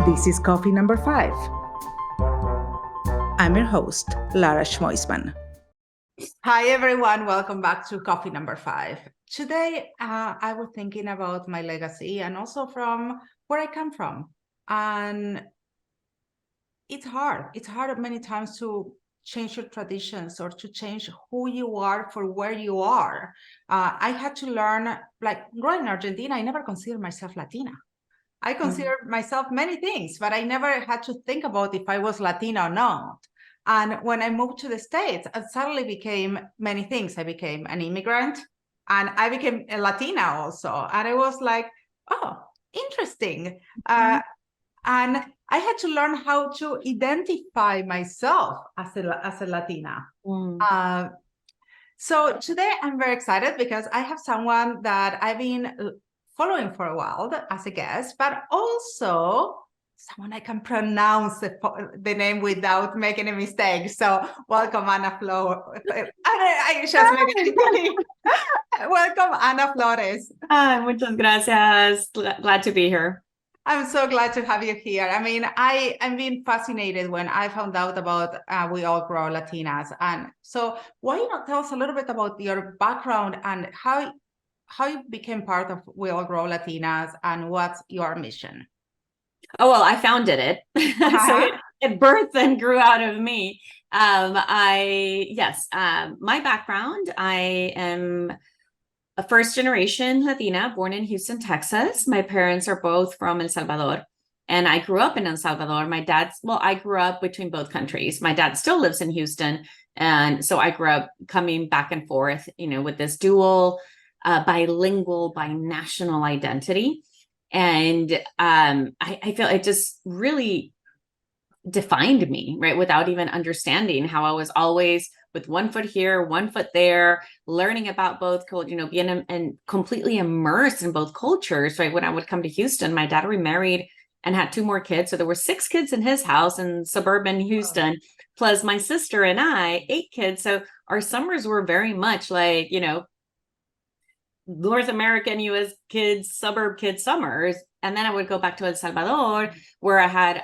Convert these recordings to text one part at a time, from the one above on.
This is coffee number 5. I'm your host, Lara Schmoisman. Hi, everyone. Welcome back to coffee number 5. Today, I was thinking about my legacy and also from where I come from. And it's hard. It's hard many times to change your traditions or to change who you are for where you are. I had to learn, like growing in Argentina, I never considered myself Latina. I consider myself many things, but I never had to think about if I was Latina or not. And when I moved to the States, I suddenly became many things. I became an immigrant and I became a Latina also. And I was like, oh, interesting. And I had to learn how to identify myself as a Latina. So today I'm very excited because I have someone that I've been following for a while as a guest, but also someone I can pronounce the name without making a mistake. So welcome, Ana Flores. I just made it. Welcome, Ana Flores. Muchas gracias. Glad to be here. I'm so glad to have you here. I mean, I'm being fascinated when I found out about We All Grow Latinas. And so why not tell us a little bit about your background and how you became part of We All Grow Latinas and what's your mission? Oh, well, I founded it. So it birthed and grew out of me. My background, I am a first-generation Latina born in Houston, Texas. My parents are both from El Salvador, and I grew up in El Salvador. I grew up between both countries. My dad still lives in Houston, and so I grew up coming back and forth, with this dual, bilingual, binational identity. And I feel it just really defined me, right? Without even understanding how I was always with one foot here, one foot there, learning about both, being and completely immersed in both cultures, right? When I would come to Houston, my dad remarried and had 2 more kids. So there were 6 kids in his house in suburban Houston, plus my sister and I, 8 kids. So our summers were very much like, North American U.S. kids, suburb kids summers. And then I would go back to El Salvador, where I had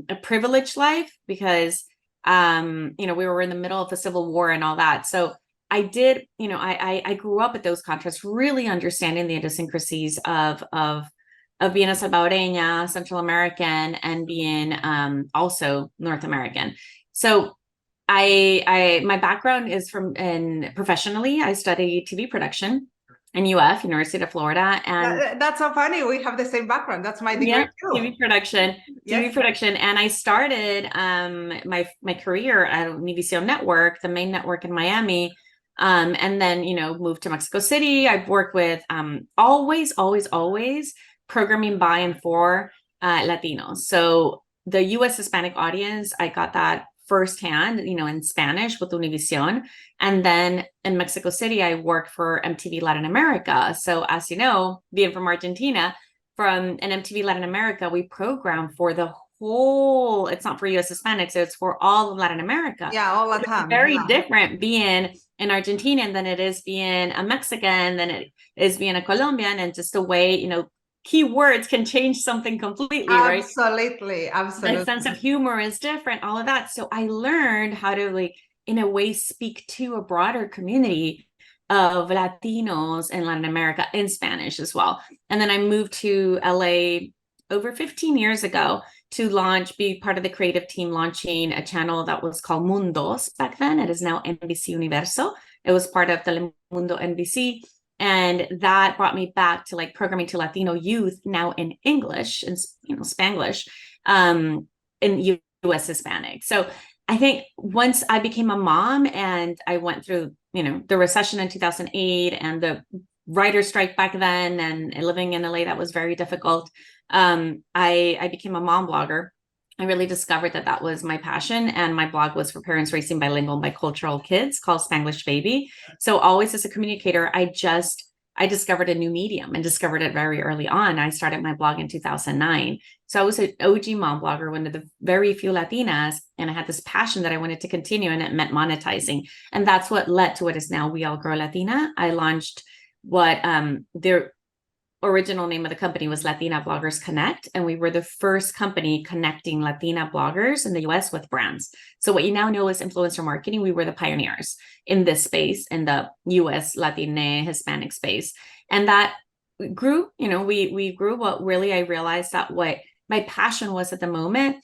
a privileged life because, we were in the middle of a civil war and all that. So I did, I grew up with those contrasts, really understanding the idiosyncrasies of being a Salvadoreña, Central American, and being also North American. So my background is professionally, I studied TV production in UF, University of Florida. And that's so funny. We have the same background. That's my degree too. TV production. And I started my career at Univision Network, the main network in Miami. And then, moved to Mexico City. I've worked with always programming by and for Latinos. So the US Hispanic audience, I got that firsthand, in Spanish with Univision. And then in Mexico City, I worked for MTV Latin America. So as you know, being from Argentina, from an MTV Latin America, we program for the whole, it's not for US Hispanics, so it's for all of Latin America. Yeah, all the time. It's very different being an Argentinian than it is being a Mexican, than it is being a Colombian, and just the way, keywords can change something completely, right? Absolutely. The sense of humor is different, all of that. So I learned how to, in a way, speak to a broader community of Latinos in Latin America in Spanish as well. And then I moved to LA over 15 years ago to be part of the creative team launching a channel that was called Mundos back then. It is now NBC Universo. It was part of Telemundo NBC. And that brought me back to programming to Latino youth now in English and Spanglish, in US Hispanic. So I think once I became a mom and I went through, the recession in 2008 and the writer's strike back then, and living in LA, that was very difficult. I became a mom blogger. I really discovered that was my passion, and my blog was for parents raising bilingual, bicultural kids, called Spanglish Baby. So always as a communicator, I discovered a new medium and discovered it very early on. I started my blog in 2009. So I was an OG mom blogger, one of the very few Latinas, and I had this passion that I wanted to continue, and it meant monetizing. And that's what led to what is now We All Grow Latina. I launched what original name of the company was Latina Bloggers Connect, and we were the first company connecting Latina bloggers in the US with brands. So what you now know is influencer marketing. We were the pioneers in this space, in the US Latina Hispanic space. And that grew, we grew, but really I realized that what my passion was at the moment,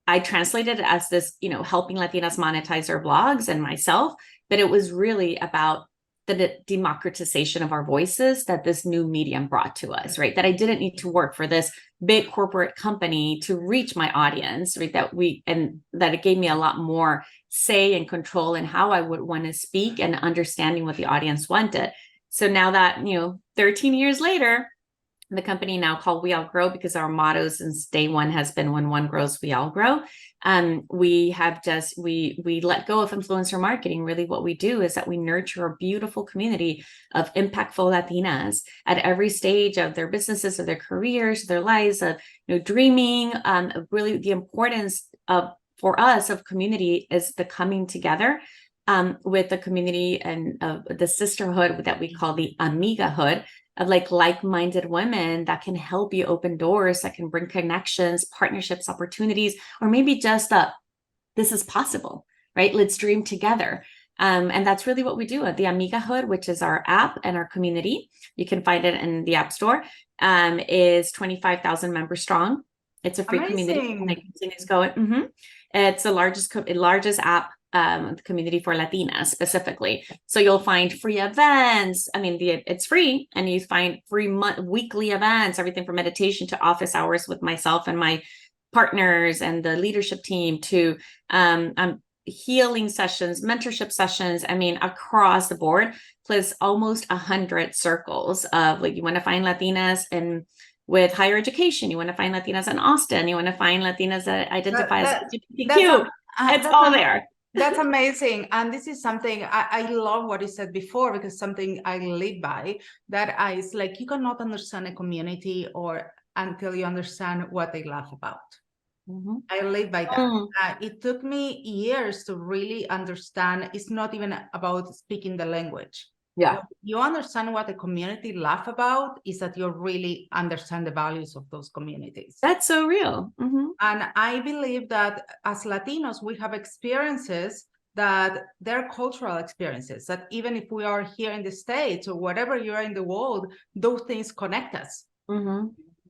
I translated it as this, helping Latinas monetize their blogs and myself, but it was really about the democratization of our voices that this new medium brought to us, right? That I didn't need to work for this big corporate company to reach my audience, right? And that it gave me a lot more say and control in how I would want to speak and understanding what the audience wanted. So now that, 13 years later, the company now called We All Grow, because our motto since day one has been when one grows, we all grow. We have we let go of influencer marketing. Really what we do is that we nurture a beautiful community of impactful Latinas at every stage of their businesses, of their careers, their lives, of dreaming. Really the importance for us of community is the coming together with the community and the sisterhood that we call the Amigahood, of like-minded women that can help you open doors, that can bring connections, partnerships, opportunities, or maybe just this is possible, right? Let's dream together. And that's really what we do at the Amigahood, which is our app and our community. You can find it in the App Store. Is 25,000 members strong. It's a free community, and it continues going. It's the largest app community for Latinas specifically. So you'll find free events. I mean, it's free, and you find free weekly events, everything from meditation to office hours with myself and my partners and the leadership team, to healing sessions, mentorship sessions. I mean, across the board, plus almost 100 circles of you want to find Latinas and with higher education, you want to find Latinas in Austin, you want to find Latinas that identify as LGBTQ. It's all there. That's amazing. And this is something I love what you said before, because something I live by, that is you cannot understand a community until you understand what they laugh about. I live by that. It took me years to really understand. It's not even about speaking the language. Yeah. When you understand what the community laugh about, is that you really understand the values of those communities. That's so real. And I believe that as Latinos, we have experiences that they're cultural experiences, that even if we are here in the States or whatever you are in the world, those things connect us.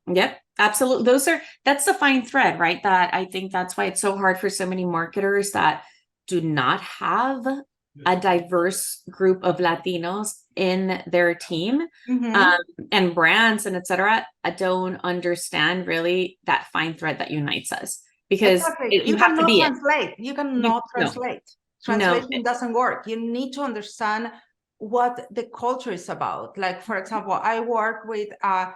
Yep, absolutely. That's the fine thread, right? That I think that's why it's so hard for so many marketers that do not have a diverse group of Latinos in their team, and brands and etc. I don't understand really that fine thread that unites us, because you have to be translate. You cannot translate. Translation doesn't work. You need to understand what the culture is about. Like, for example, I work with a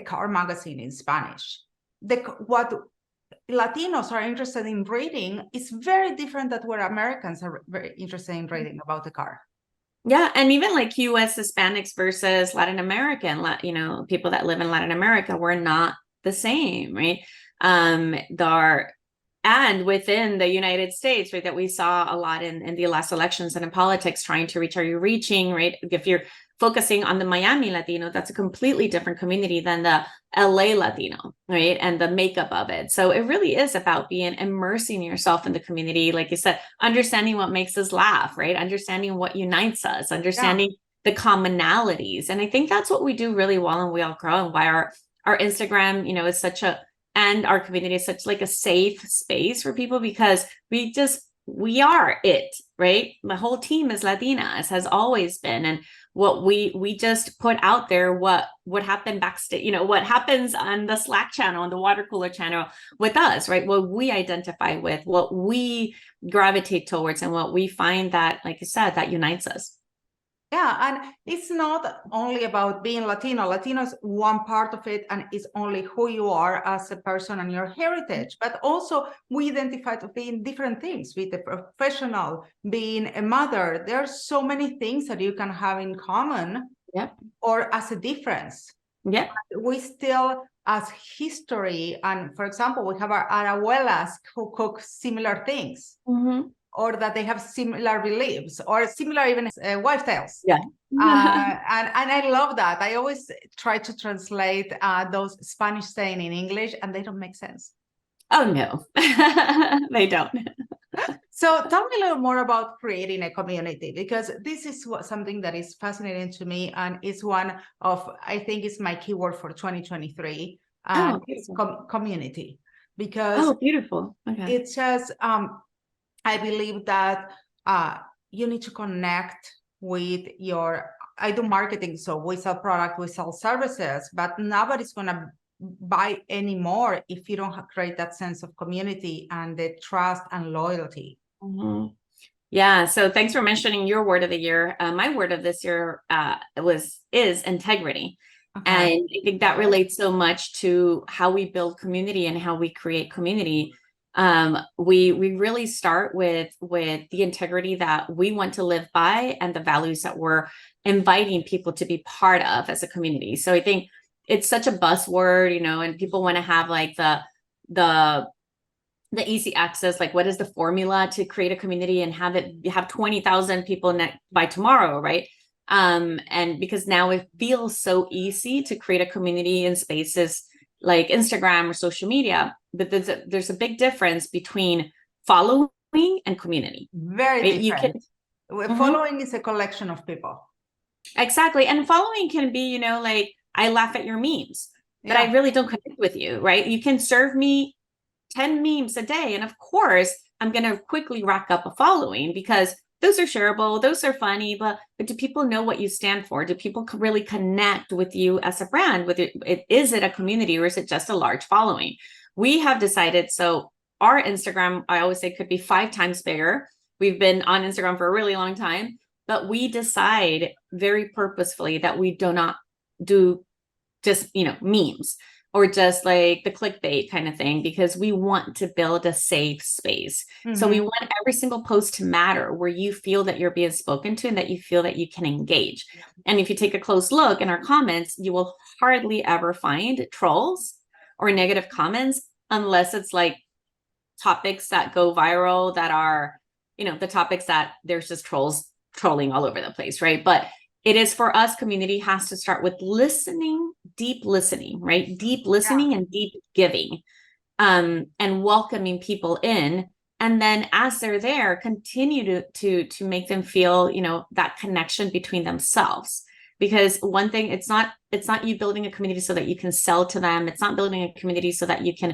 car magazine in Spanish. What Latinos are interested in reading is very different than what Americans are very interested in reading about the car. Yeah, and even US Hispanics versus Latin American, people that live in Latin America, we're not the same, right? And within the United States, right, that we saw a lot in the last elections and in politics, trying to reach, are you reaching, right? If you're focusing on the Miami Latino, that's a completely different community than the LA Latino, right? And the makeup of it. So it really is about immersing yourself in the community. Like you said, understanding what makes us laugh, right? Understanding what unites us, understanding the commonalities. And I think that's what we do really well in We All Grow, and why our Instagram, is and our community is such a safe space for people, because we are it, right? My whole team is Latinas, has always been. And what we just put out there, what happened backstage, what happens on the Slack channel, on the water cooler channel with us, right? What we identify with, what we gravitate towards, and what we find that, like I said, that unites us. Yeah, and it's not only about being Latino. Latino is one part of it, and it's only who you are as a person and your heritage. But also, we identify to being different things, with a professional, being a mother. There are so many things that you can have in common, or as a difference. We still, as history, and for example, we have our abuelas who cook similar things. or that they have similar beliefs or similar even wife tales. Yeah. And I love that. I always try to translate those Spanish saying in English, and they don't make sense. Oh, no, they don't. So tell me a little more about creating a community, because this is something that is fascinating to me, and is one of, I think, is my keyword for 2023, community, because beautiful. Okay. it's just, I believe that you need to connect with I do marketing, so we sell product, we sell services, but nobody's going to buy anymore if you don't create that sense of community and the trust and loyalty. Mm-hmm. Yeah. So thanks for mentioning your word of the year. My word of this year is integrity. Okay. And I think that relates so much to how we build community and how we create community. We really start with the integrity that we want to live by and the values that we're inviting people to be part of as a community. So I think it's such a buzzword, and people want to have like the easy access, like what is the formula to create a community and have 20,000 people by tomorrow, right? And because now it feels so easy to create a community in spaces like Instagram or social media, but there's a big difference between following and community. Very right? different. Following is a collection of people. Exactly. And following can be, like I laugh at your memes, but I really don't connect with you, right? You can serve me 10 memes a day. And of course, I'm going to quickly rack up a following because those are shareable, those are funny, but do people know what you stand for? Do people really connect with you as a brand? Is it a community or is it just a large following? We have decided, so our Instagram, I always say, could be 5 times bigger. We've been on Instagram for a really long time, but we decide very purposefully that we do not do just, memes or just like the clickbait kind of thing, because we want to build a safe space. Mm-hmm. So we want every single post to matter, where you feel that you're being spoken to and that you feel that you can engage. And if you take a close look in our comments, you will hardly ever find trolls or negative comments, unless it's like topics that go viral that are, the topics that there's just trolling all over the place, right? But it is, for us, community has to start with listening, deep listening, right? Deep listening and deep giving, and welcoming people in. And then as they're there, continue to make them feel, that connection between themselves. Because one thing, it's not you building a community so that you can sell to them. It's not building a community so that you can,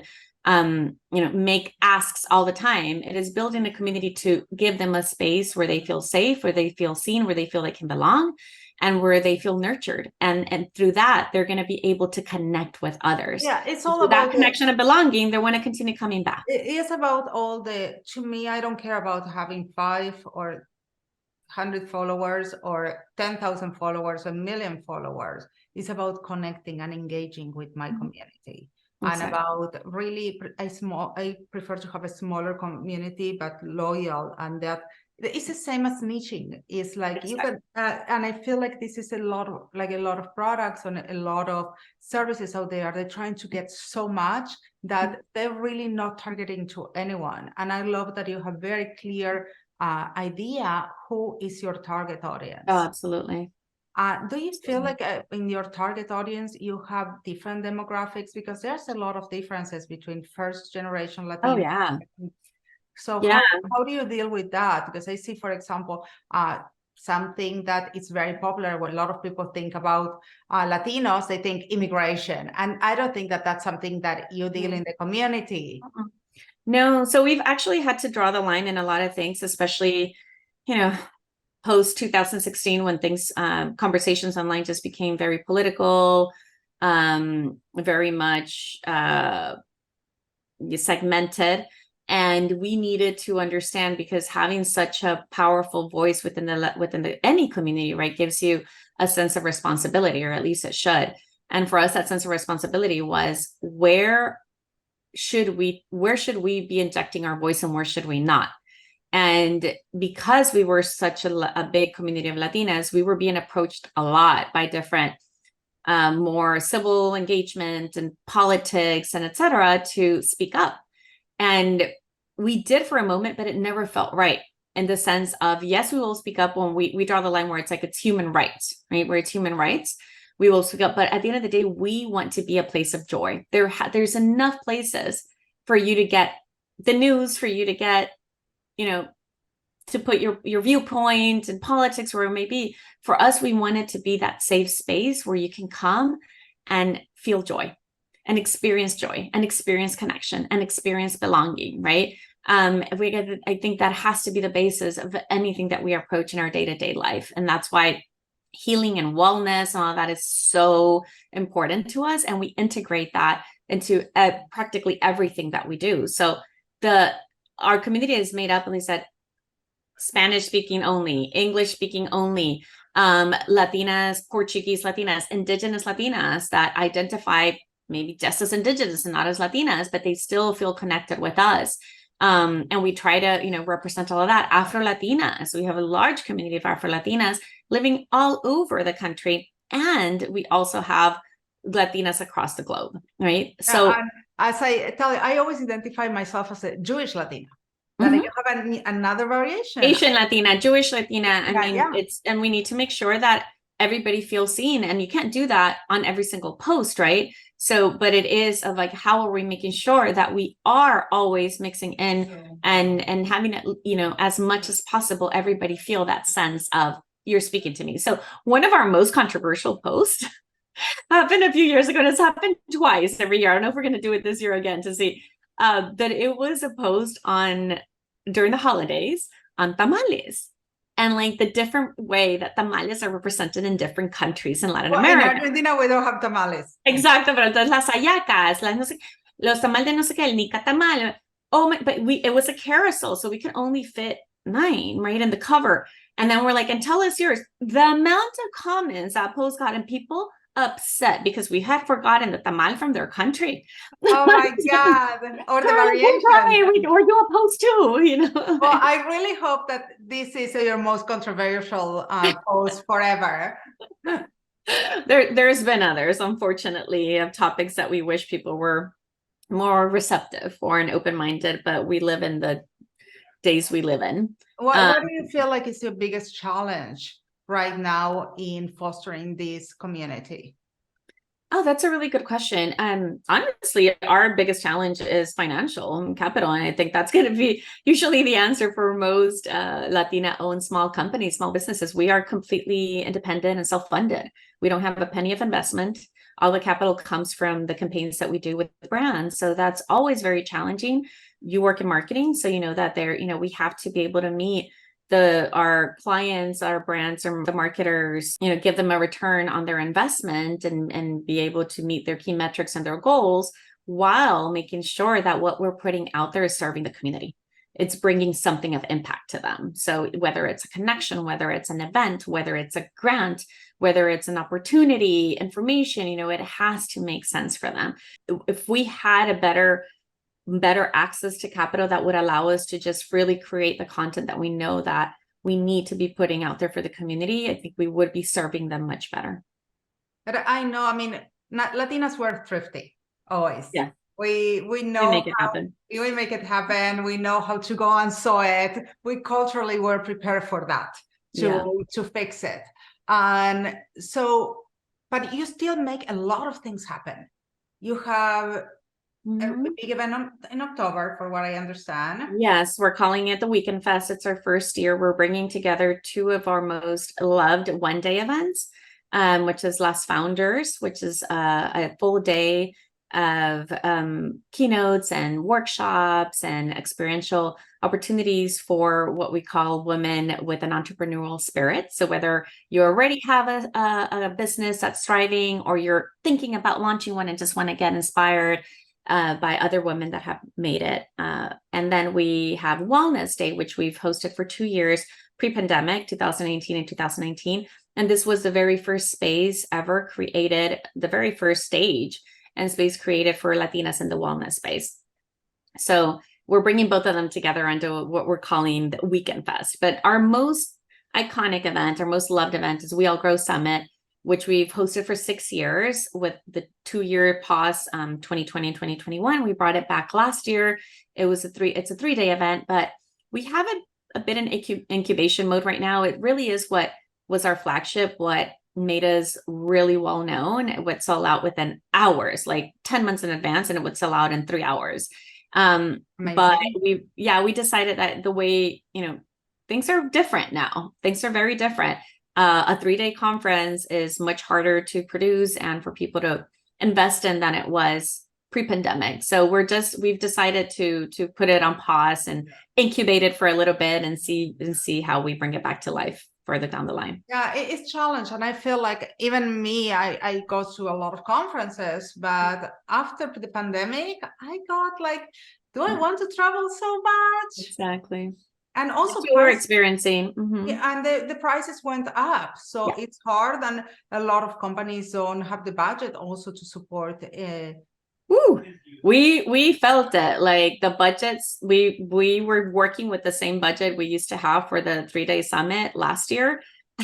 make asks all the time. It is building a community to give them a space where they feel safe, where they feel seen, where they feel they can belong, and where they feel nurtured. And through that, they're going to be able to connect with others. Yeah, it's all about that connection and belonging. They want to continue coming back. It is about to me, I don't care about having 5 or 100 followers or 10,000 followers, 1 million followers. It's about connecting and engaging with my community. Exactly. And about really I prefer to have a smaller community, but loyal, and that it's the same as niching. It's like you can, and I feel like this is a lot of products and a lot of services out there. They're trying to get so much that they're really not targeting to anyone. And I love that you have very clear idea who is your target audience. Oh, absolutely. Do you feel like in your target audience you have different demographics? Because there's a lot of differences between first generation Latinos. Oh, yeah. So how do you deal with that? Because I see, for example, something that is very popular when a lot of people think about Latinos, they think immigration. And I don't think that that's something that you deal in the community. No, so we've actually had to draw the line in a lot of things, especially, post 2016, when things, conversations online just became very political, very much segmented. And we needed to understand, because having such a powerful voice within any community, right, gives you a sense of responsibility, or at least it should. And for us, that sense of responsibility was, where should we be injecting our voice and where should we not? And because we were such a big community of Latinas, we were being approached a lot by different more civil engagement and politics and etc. to speak up. And we did for a moment, but it never felt right. in the sense of, yes, we will speak up when we draw the line where it's human rights, right? Where it's human rights, we will speak up. But at the end of the day, we want to be a place of joy. There's enough places for you to get the news, for you to get, to put your viewpoint and politics where it may be. For us, we want it to be that safe space where you can come and feel joy and experience connection and experience belonging, right? I think that has to be the basis of anything that we approach in our day-to-day life. And that's why healing and wellness and all that is so important to us. And we integrate that into practically everything that we do. So our community is made up, and they said, Spanish speaking only, English speaking only, Latinas, Portuguese Latinas, Indigenous Latinas that identify maybe just as Indigenous and not as Latinas, but they still feel connected with us. And we try to, represent all of that. Afro Latinas, we have a large community of Afro Latinas living all over the country. And we also have Latinas across the globe, right? So as I tell you, I always identify myself as a Jewish Latina. That you have another variation. Asian Latina, Jewish Latina. And we need to make sure that everybody feels seen. And you can't do that on every single post, right? So, but it is of like, how are we making sure that we are always mixing in and having it, as much as possible, everybody feel that sense of you're speaking to me. So one of our most controversial posts happened a few years ago, and it's happened twice every year. I don't know if we're going to do it this year again to see that it was a post during the holidays on tamales. And like the different way that tamales are represented in different countries in Latin America. In Argentina, we don't have tamales. Exacto, pero entonces las hallacas, los tamales de no sé qué, el nica tamal. It was a carousel, so we could only fit 9, right, in the cover. And then we're like, and tell us yours. The amount of comments that post got, and people upset because we had forgotten the tamal from their country. Oh my God. Or the variation. Or do a post too, Well, I really hope that this is your most controversial post forever. There's been others, unfortunately, of topics that we wish people were more receptive for and open-minded, but we live in the days we live in. What do you feel like is your biggest challenge right now in fostering this community? Oh, that's a really good question. Honestly, our biggest challenge is financial capital. And I think that's going to be usually the answer for most Latina-owned small companies, small businesses. We are completely independent and self-funded. We don't have a penny of investment. All the capital comes from the campaigns that we do with brands. So that's always very challenging. You work in marketing, so you know that we have to be able to meet our clients, our brands, or the marketers, give them a return on their investment and be able to meet their key metrics and their goals while making sure that what we're putting out there is serving the community. It's bringing something of impact to them. So whether it's a connection, whether it's an event, whether it's a grant, whether it's an opportunity, information, it has to make sense for them. If we had a better access to capital that would allow us to just really create the content that we know that we need to be putting out there for the community, I think we would be serving them much better. But I know, Latinas were thrifty, always. Yeah. We know we make it happen. We make it happen. We know how to go and sew it. We culturally were prepared for that, to fix it. And so, but you still make a lot of things happen. You have a big event in October, for what I understand. Yes, we're calling it the Weekend Fest. It's our first year. We're bringing together 2 of our most loved one-day events, which is Las Founders, which is a full day of keynotes and workshops and experiential opportunities for what we call women with an entrepreneurial spirit. So whether you already have a business that's thriving, or you're thinking about launching one and just want to get inspired by other women that have made it. And then we have Wellness Day, which we've hosted for 2 years, pre-pandemic, 2018 and 2019. And this was the very first space ever created, the very first stage and space created for Latinas in the wellness space. So we're bringing both of them together into what we're calling the Weekend Fest. But our most iconic event, our most loved event, is We All Grow Summit, which we've hosted for 6 years with the 2-year pause, 2020 and 2021. We brought it back last year. It's a 3-day event, but we have a bit in incubation mode right now. It really is what was our flagship, what made us really well known. It would sell out within hours, like 10 months in advance, and it would sell out in 3 hours. But we decided that the way, things are different now. Things are very different. A 3-day conference is much harder to produce and for people to invest in than it was pre-pandemic. So we've decided to put it on pause and incubate it for a little bit and see how we bring it back to life further down the line. Yeah, it's a challenge. And I feel like even me, I go to a lot of conferences, but after the pandemic, I got like, do I want to travel so much? Exactly. And also we're experiencing. Yeah, and the prices went up. So it's hard, and a lot of companies don't have the budget also to support we felt it, like the budgets, we were working with the same budget we used to have for the 3-day summit last year,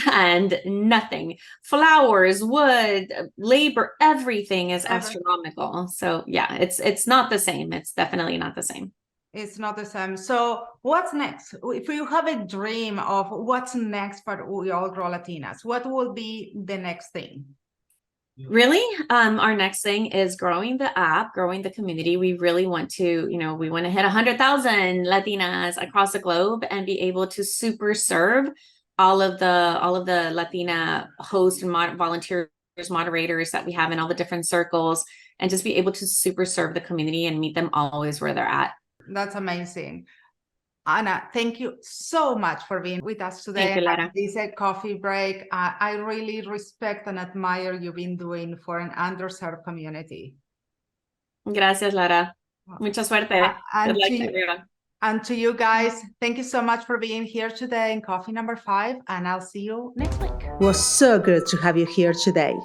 and nothing, flowers, wood, labor, everything is astronomical. So yeah, it's not the same. It's definitely not the same. It's not the same. So what's next? If you have a dream of what's next for We All Grow Latinas, what will be the next thing? Really, our next thing is growing the app, growing the community. We really want to, we want to hit 100,000 Latinas across the globe and be able to super serve all of the Latina hosts and volunteers, moderators that we have in all the different circles, and just be able to super serve the community and meet them always where they're at. That's amazing. Ana, thank you so much for being with us today. Thank you, Lara. This is a coffee break. I really respect and admire you've been doing for an underserved community. Gracias, Lara. Mucha suerte. Good luck, everyone. And to you guys, thank you so much for being here today in Coffee Number 5, and I'll see you next week. It was so good to have you here today.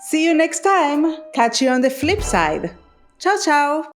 See you next time. Catch you on the flip side. Ciao, ciao.